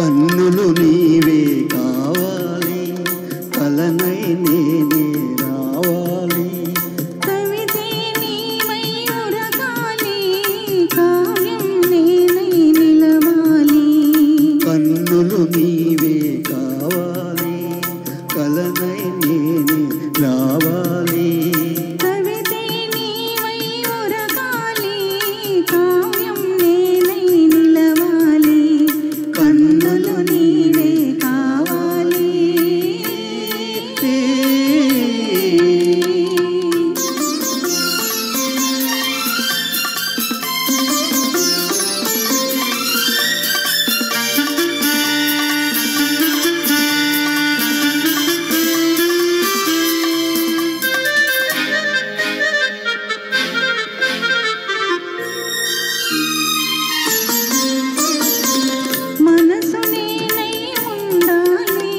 కన్నులు నీవే కావాలి, కలనై నేనే రావాలి. కవితే నీవై ఉరకాలి, కావ్యం నేనై నిలవాలి. కన్నులు నీవే కావాలి, కలనై నేనే రావాలి. కవితే నీవై ఉరకాలి, కావ్యం నేనై నిలవాలి. కన్నులు నీవే కావాలి. మనసు నేనై ఉండాలి,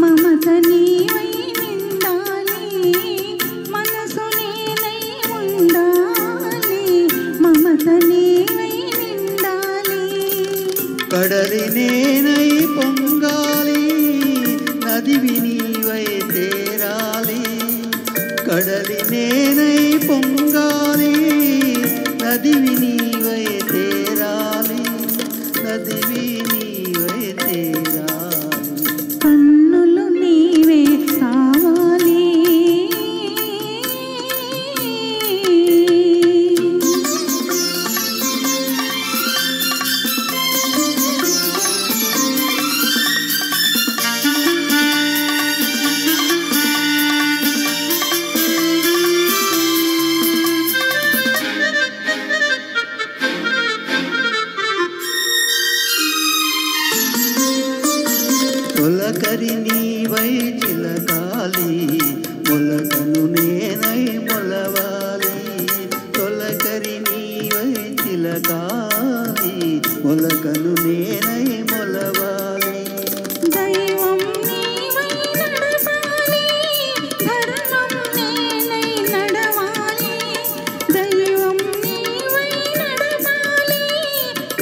మమత నీవై నిండాలి. మనసు నేనై ఉండాలి, మమత నీవై నిండాలి. కడలి నేనై పొంగాలి, నదివి నీవై తేరాలి. కడలి నేనై పొంగాలి, నదివి నీవై తేరాలి. నదివి నీవై తేరాలి. కన్నులు నీవే కావాలి. తొలకరి నీవై చిలకాలి, మొలకను నేనై మొలవాలి. తొలకరి నీవై చిలకాలి, మొలకను నేనై మొలవాలి. దైవం నీవై నడవాలి, ధర్మం నేనై నడవాలి. దైవం నీవై నడవాలి,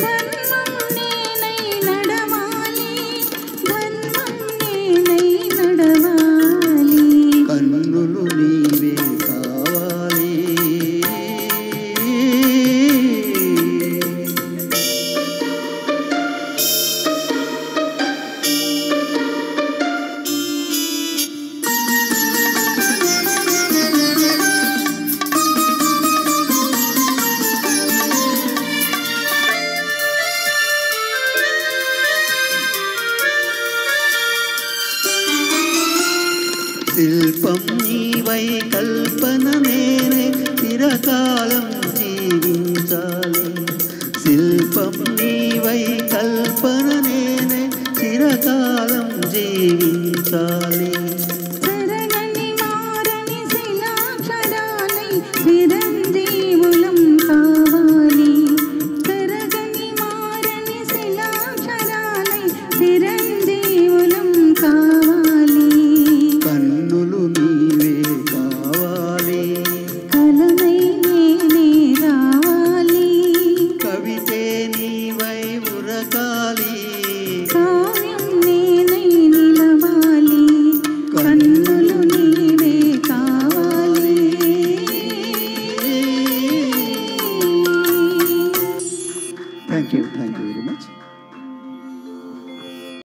ధర్మం నేనై నడవాలి. ధర్మం నేనై నడవాలి. కన్నులు నీవే కావాలి. శిల్పం